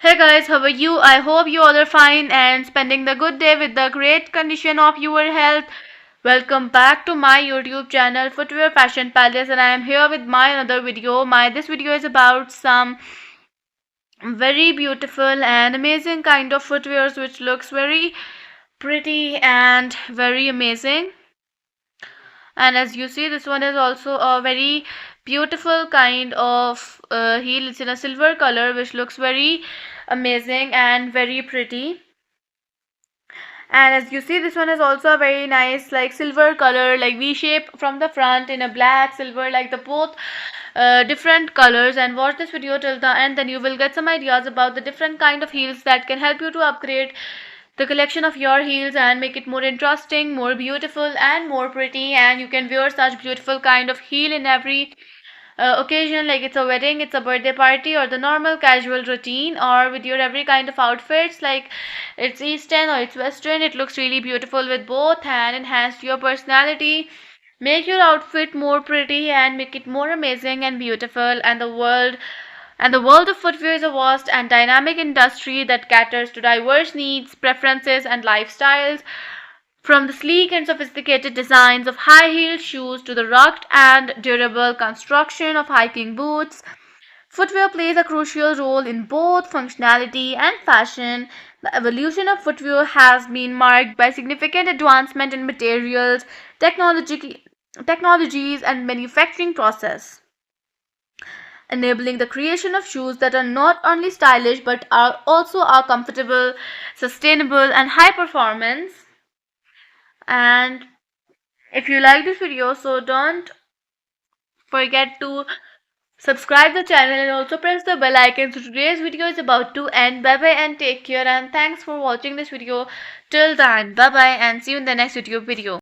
Hey guys, how are you? I hope you all are fine and spending the good day with the great condition of your health. Welcome back to my YouTube channel Footwear Fashion Palace, and I am here with my another video. This video is about some very beautiful and amazing kind of footwears which looks very pretty and very amazing. And as you see, this one is also a very beautiful kind of heel. It's in a silver color which looks very amazing and very pretty. And as you see, this one is also a very nice like silver color, like V shape from the front in a black silver, like the both different colors. And watch this video till the end, then you will get some ideas about the different kind of heels that can help you to upgrade the collection of your heels and make it more interesting, more beautiful and more pretty. And you can wear such beautiful kind of heel in every occasion, like it's a wedding, it's a birthday party, or the normal casual routine, or with your every kind of outfits, like it's eastern or it's western. It looks really beautiful with both and enhance your personality, make your outfit more pretty and make it more amazing and beautiful. And the world of footwear is a vast and dynamic industry that caters to diverse needs, preferences, and lifestyles. From the sleek and sophisticated designs of high-heeled shoes to the rugged and durable construction of hiking boots, footwear plays a crucial role in both functionality and fashion. The evolution of footwear has been marked by significant advancement in materials, technologies, and manufacturing process, enabling the creation of shoes that are not only stylish but are comfortable, sustainable, and high performance. And if you like this video, so don't forget to subscribe the channel and also press the bell icon. So today's video is about to end. Bye bye and take care, and thanks for watching this video till the end. Bye bye and see you in the next YouTube video.